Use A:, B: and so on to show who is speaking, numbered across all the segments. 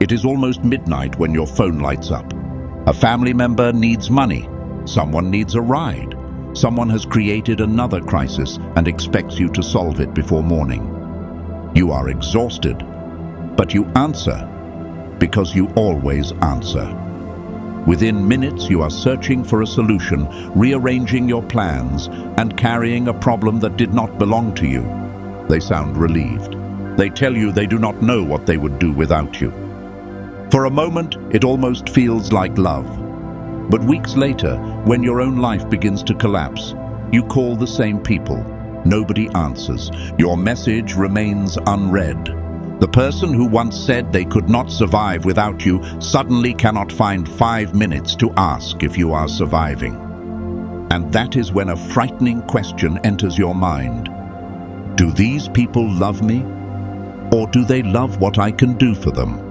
A: It is almost midnight when your phone lights up. A family member needs money. Someone needs a ride. Someone has created another crisis and expects you to solve it before morning. You are exhausted, but you answer because you always answer. Within minutes, you are searching for a solution, rearranging your plans, and carrying a problem that did not belong to you. They sound relieved. They tell you they do not know what they would do without you. For a moment, it almost feels like love. But weeks later, when your own life begins to collapse, you call the same people. Nobody answers. Your message remains unread. The person who once said they could not survive without you suddenly cannot find 5 minutes to ask if you are surviving. And that is when a frightening question enters your mind. Do these people love me? Or do they love what I can do for them?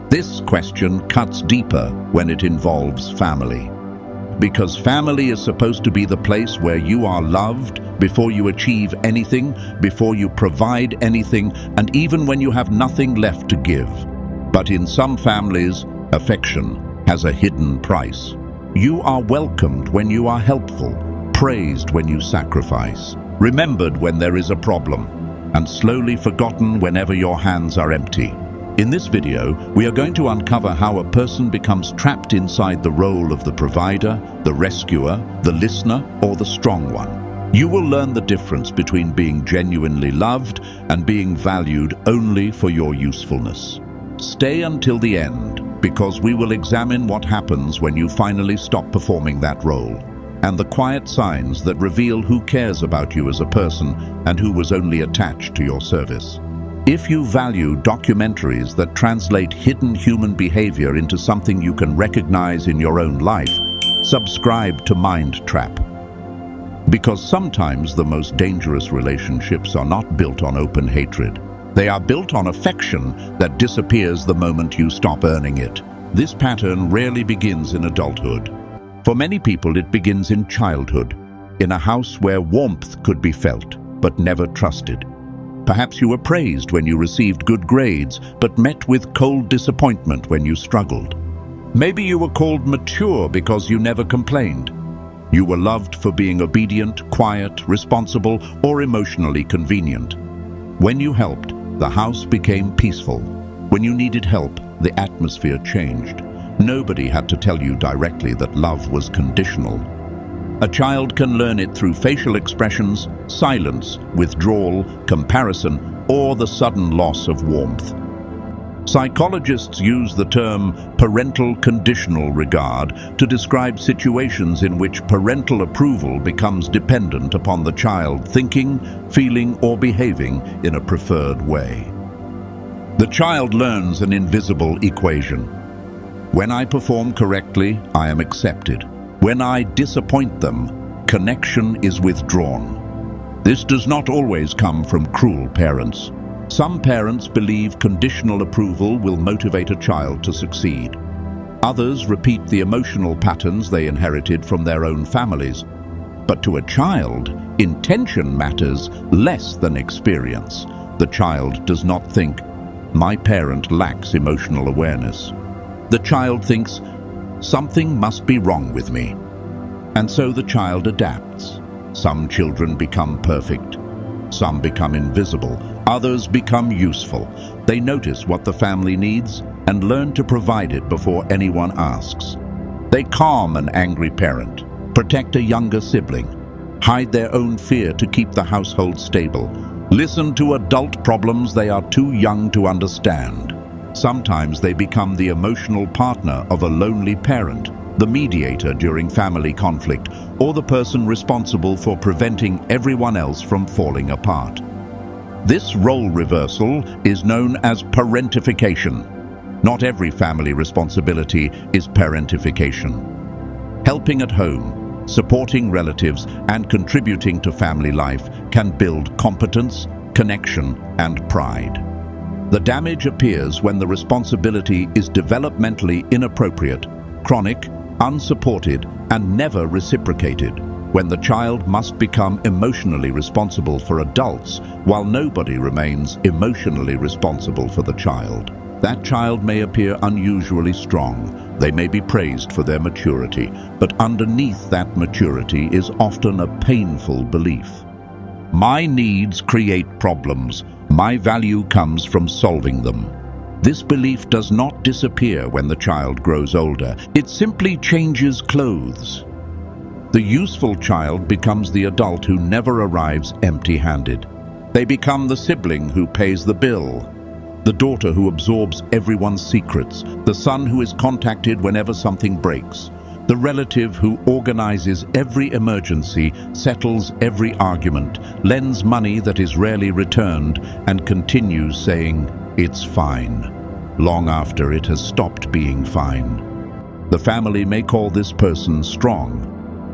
A: This question cuts deeper when it involves family. Because family is supposed to be the place where you are loved before you achieve anything, before you provide anything, and even when you have nothing left to give. But in some families, affection has a hidden price. You are welcomed when you are helpful, praised when you sacrifice, remembered when there is a problem, and slowly forgotten whenever your hands are empty. In this video, we are going to uncover how a person becomes trapped inside the role of the provider, the rescuer, the listener, or the strong one. You will learn the difference between being genuinely loved and being valued only for your usefulness. Stay until the end, because we will examine what happens when you finally stop performing that role, and the quiet signs that reveal who cares about you as a person and who was only attached to your service. If you value documentaries that translate hidden human behavior into something you can recognize in your own life, subscribe to Mind Trap. Because sometimes the most dangerous relationships are not built on open hatred. They are built on affection that disappears the moment you stop earning it. This pattern rarely begins in adulthood. For many people, it begins in childhood, in a house where warmth could be felt, but never trusted. Perhaps you were praised when you received good grades, but met with cold disappointment when you struggled. Maybe you were called mature because you never complained. You were loved for being obedient, quiet, responsible, or emotionally convenient. When you helped, the house became peaceful. When you needed help, the atmosphere changed. Nobody had to tell you directly that love was conditional. A child can learn it through facial expressions, silence, withdrawal, comparison, or the sudden loss of warmth. Psychologists use the term parental conditional regard to describe situations in which parental approval becomes dependent upon the child thinking, feeling, or behaving in a preferred way. The child learns an invisible equation. When I perform correctly, I am accepted. When I disappoint them, connection is withdrawn. This does not always come from cruel parents. Some parents believe conditional approval will motivate a child to succeed. Others repeat the emotional patterns they inherited from their own families. But to a child, intention matters less than experience. The child does not think, "My parent lacks emotional awareness." The child thinks, "Something must be wrong with me." And so the child adapts. Some children become perfect. Some become invisible. Others become useful. They notice what the family needs and learn to provide it before anyone asks. They calm an angry parent, protect a younger sibling, hide their own fear to keep the household stable, listen to adult problems they are too young to understand. Sometimes they become the emotional partner of a lonely parent, the mediator during family conflict, or the person responsible for preventing everyone else from falling apart. This role reversal is known as parentification. Not every family responsibility is parentification. Helping at home, supporting relatives, and contributing to family life can build competence, connection, and pride. The damage appears when the responsibility is developmentally inappropriate, chronic, unsupported, and never reciprocated, when the child must become emotionally responsible for adults while nobody remains emotionally responsible for the child. That child may appear unusually strong. They may be praised for their maturity, but underneath that maturity is often a painful belief. My needs create problems. My value comes from solving them. This belief does not disappear when the child grows older. It simply changes clothes. The useful child becomes the adult who never arrives empty-handed. They become the sibling who pays the bill, the daughter who absorbs everyone's secrets, the son who is contacted whenever something breaks, the relative who organizes every emergency, settles every argument, lends money that is rarely returned, and continues saying, "It's fine," long after it has stopped being fine. The family may call this person strong,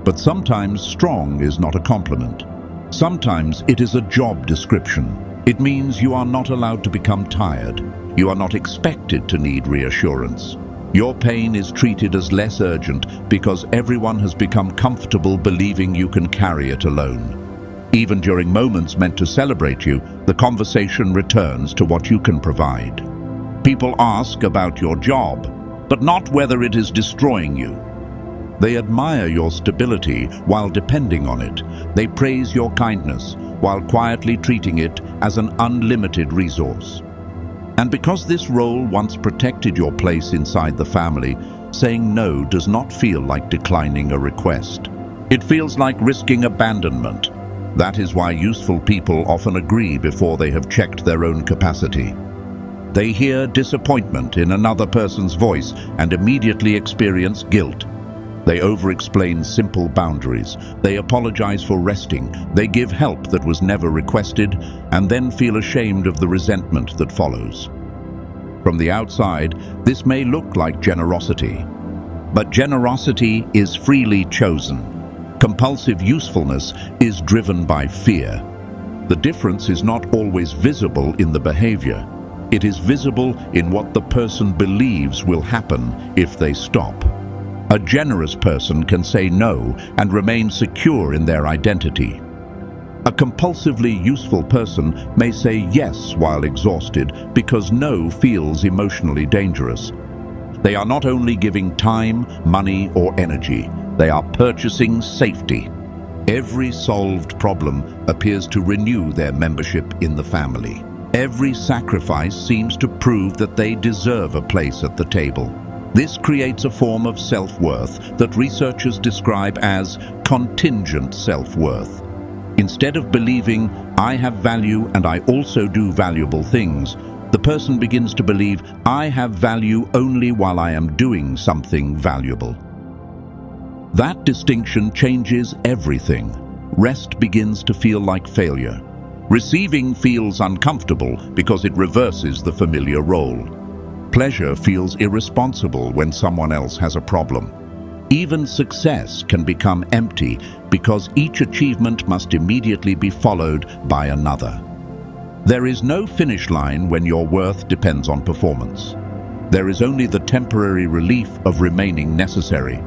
A: but sometimes strong is not a compliment. Sometimes it is a job description. It means you are not allowed to become tired. You are not expected to need reassurance. Your pain is treated as less urgent because everyone has become comfortable believing you can carry it alone. Even during moments meant to celebrate you, the conversation returns to what you can provide. People ask about your job, but not whether it is destroying you. They admire your stability while depending on it. They praise your kindness while quietly treating it as an unlimited resource. And because this role once protected your place inside the family, saying no does not feel like declining a request. It feels like risking abandonment. That is why useful people often agree before they have checked their own capacity. They hear disappointment in another person's voice and immediately experience guilt. They over-explain simple boundaries. They apologize for resting. They give help that was never requested and then feel ashamed of the resentment that follows. From the outside, this may look like generosity. But generosity is freely chosen. Compulsive usefulness is driven by fear. The difference is not always visible in the behavior. It is visible in what the person believes will happen if they stop. A generous person can say no and remain secure in their identity. A compulsively useful person may say yes while exhausted because no feels emotionally dangerous. They are not only giving time, money, or energy, they are purchasing safety. Every solved problem appears to renew their membership in the family. Every sacrifice seems to prove that they deserve a place at the table. This creates a form of self-worth that researchers describe as contingent self-worth. Instead of believing, I have value and I also do valuable things, the person begins to believe, I have value only while I am doing something valuable. That distinction changes everything. Rest begins to feel like failure. Receiving feels uncomfortable because it reverses the familiar role. Pleasure feels irresponsible when someone else has a problem. Even success can become empty because each achievement must immediately be followed by another. There is no finish line when your worth depends on performance. There is only the temporary relief of remaining necessary.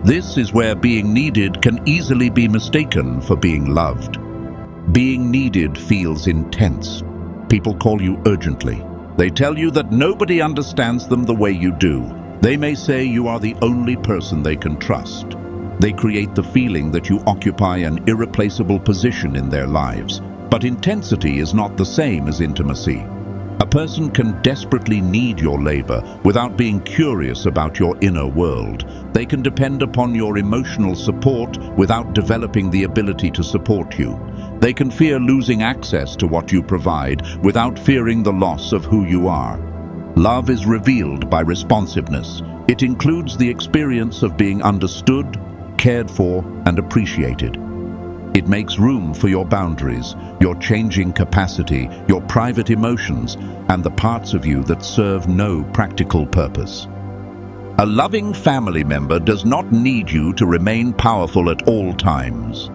A: This is where being needed can easily be mistaken for being loved. Being needed feels intense. People call you urgently. They tell you that nobody understands them the way you do. They may say you are the only person they can trust. They create the feeling that you occupy an irreplaceable position in their lives. But intensity is not the same as intimacy. A person can desperately need your labor without being curious about your inner world. They can depend upon your emotional support without developing the ability to support you. They can fear losing access to what you provide without fearing the loss of who you are. Love is revealed by responsiveness. It includes the experience of being understood, cared for, and appreciated. It makes room for your boundaries, your changing capacity, your private emotions, and the parts of you that serve no practical purpose. A loving family member does not need you to remain powerful at all times.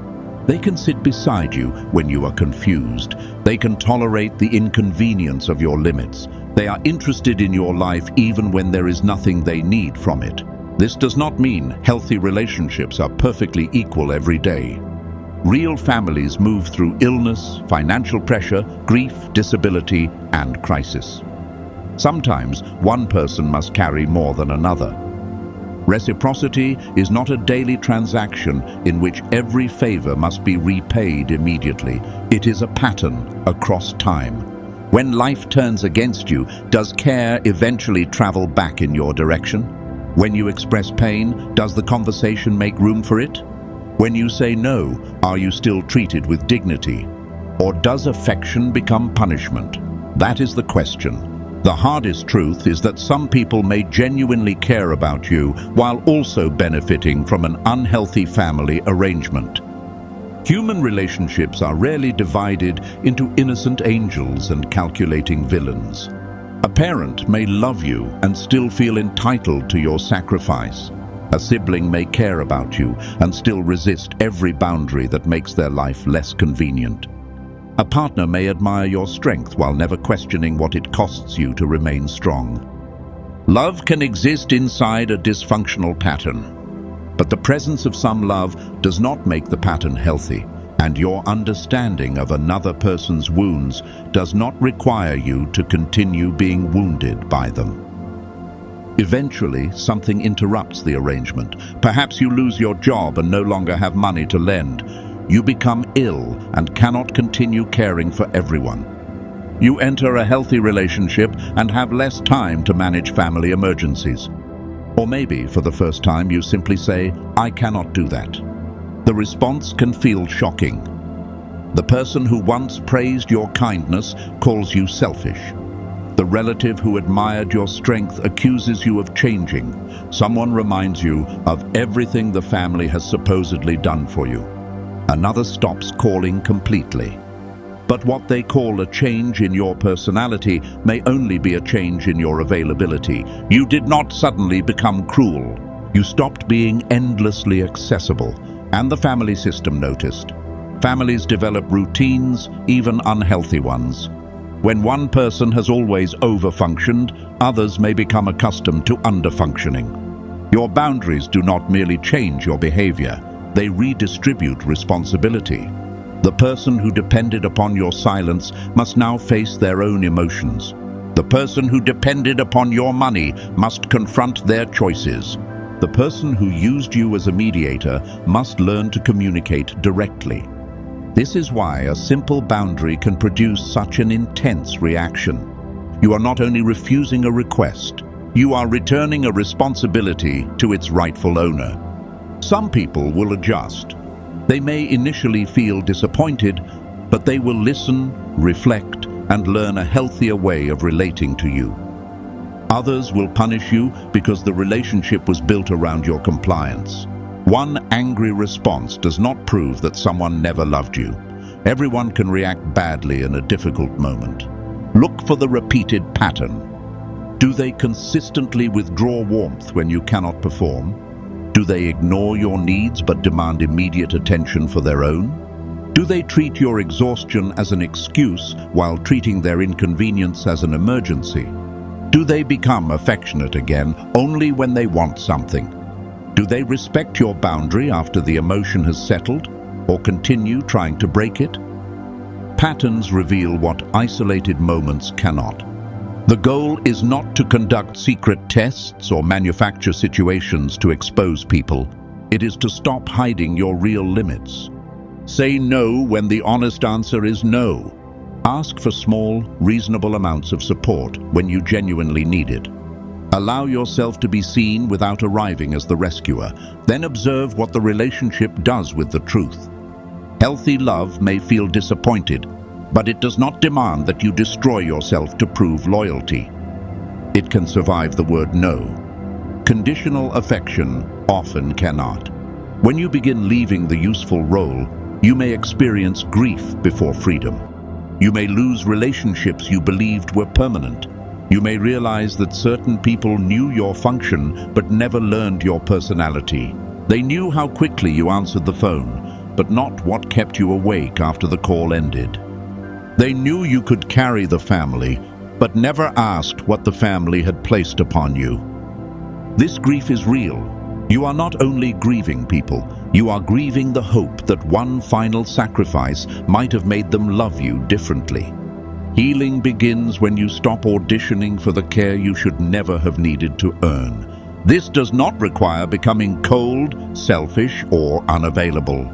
A: They can sit beside you when you are confused. They can tolerate the inconvenience of your limits. They are interested in your life even when there is nothing they need from it. This does not mean healthy relationships are perfectly equal every day. Real families move through illness, financial pressure, grief, disability, and crisis. Sometimes one person must carry more than another. Reciprocity is not a daily transaction in which every favor must be repaid immediately. It is a pattern across time. When life turns against you, does care eventually travel back in your direction? When you express pain, does the conversation make room for it? When you say no, are you still treated with dignity? Or does affection become punishment? That is the question. The hardest truth is that some people may genuinely care about you while also benefiting from an unhealthy family arrangement. Human relationships are rarely divided into innocent angels and calculating villains. A parent may love you and still feel entitled to your sacrifice. A sibling may care about you and still resist every boundary that makes their life less convenient. A partner may admire your strength while never questioning what it costs you to remain strong. Love can exist inside a dysfunctional pattern, but the presence of some love does not make the pattern healthy, and your understanding of another person's wounds does not require you to continue being wounded by them. Eventually, something interrupts the arrangement. Perhaps you lose your job and no longer have money to lend. You become ill and cannot continue caring for everyone. You enter a healthy relationship and have less time to manage family emergencies. Or maybe, for the first time, you simply say, "I cannot do that." The response can feel shocking. The person who once praised your kindness calls you selfish. The relative who admired your strength accuses you of changing. Someone reminds you of everything the family has supposedly done for you. Another stops calling completely. But what they call a change in your personality may only be a change in your availability. You did not suddenly become cruel. You stopped being endlessly accessible, and the family system noticed. Families develop routines, even unhealthy ones. When one person has always overfunctioned, others may become accustomed to underfunctioning. Your boundaries do not merely change your behavior. They redistribute responsibility. The person who depended upon your silence must now face their own emotions. The person who depended upon your money must confront their choices. The person who used you as a mediator must learn to communicate directly. This is why a simple boundary can produce such an intense reaction. You are not only refusing a request, you are returning a responsibility to its rightful owner. Some people will adjust. They may initially feel disappointed, but they will listen, reflect, and learn a healthier way of relating to you. Others will punish you because the relationship was built around your compliance. One angry response does not prove that someone never loved you. Everyone can react badly in a difficult moment. Look for the repeated pattern. Do they consistently withdraw warmth when you cannot perform? Do they ignore your needs but demand immediate attention for their own? Do they treat your exhaustion as an excuse while treating their inconvenience as an emergency? Do they become affectionate again only when they want something? Do they respect your boundary after the emotion has settled, or continue trying to break it? Patterns reveal what isolated moments cannot. The goal is not to conduct secret tests or manufacture situations to expose people. It is to stop hiding your real limits. Say no when the honest answer is no. Ask for small, reasonable amounts of support when you genuinely need it. Allow yourself to be seen without arriving as the rescuer. Then observe what the relationship does with the truth. Healthy love may feel disappointed, but it does not demand that you destroy yourself to prove loyalty. It can survive the word no. Conditional affection often cannot. When you begin leaving the useful role, you may experience grief before freedom. You may lose relationships you believed were permanent. You may realize that certain people knew your function but never learned your personality. They knew how quickly you answered the phone, but not what kept you awake after the call ended. They knew you could carry the family, but never asked what the family had placed upon you. This grief is real. You are not only grieving people, you are grieving the hope that one final sacrifice might have made them love you differently. Healing begins when you stop auditioning for the care you should never have needed to earn. This does not require becoming cold, selfish, or unavailable.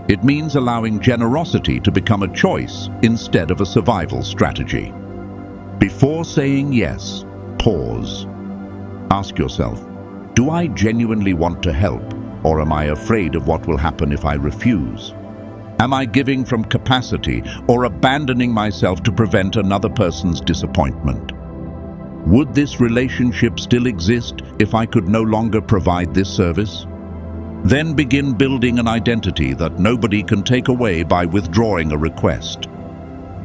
A: It means allowing generosity to become a choice instead of a survival strategy. Before saying yes, pause. Ask yourself, do I genuinely want to help, or am I afraid of what will happen if I refuse? Am I giving from capacity or abandoning myself to prevent another person's disappointment? Would this relationship still exist if I could no longer provide this service? Then begin building an identity that nobody can take away by withdrawing a request.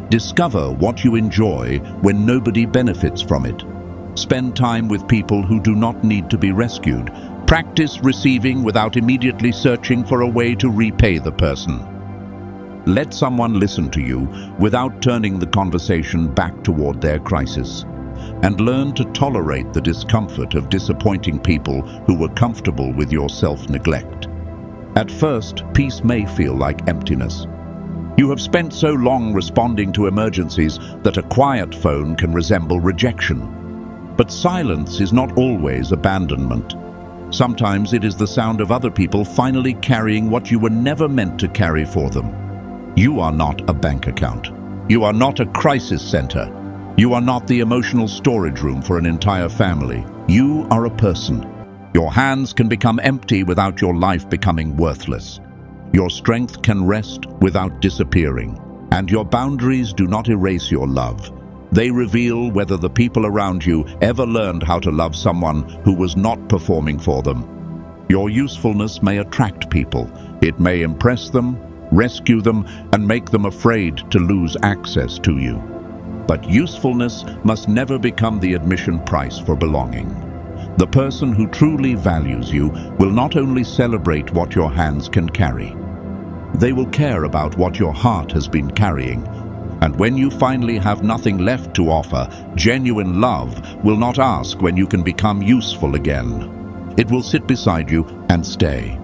A: Discover what you enjoy when nobody benefits from it. Spend time with people who do not need to be rescued. Practice receiving without immediately searching for a way to repay the person. Let someone listen to you without turning the conversation back toward their crisis. And learn to tolerate the discomfort of disappointing people who were comfortable with your self-neglect. At first, peace may feel like emptiness. You have spent so long responding to emergencies that a quiet phone can resemble rejection. But silence is not always abandonment. Sometimes it is the sound of other people finally carrying what you were never meant to carry for them. You are not a bank account. You are not a crisis center. You are not the emotional storage room for an entire family. You are a person. Your hands can become empty without your life becoming worthless. Your strength can rest without disappearing. And your boundaries do not erase your love. They reveal whether the people around you ever learned how to love someone who was not performing for them. Your usefulness may attract people. It may impress them, rescue them, and make them afraid to lose access to you. But usefulness must never become the admission price for belonging. The person who truly values you will not only celebrate what your hands can carry, they will care about what your heart has been carrying. And when you finally have nothing left to offer, genuine love will not ask when you can become useful again. It will sit beside you and stay.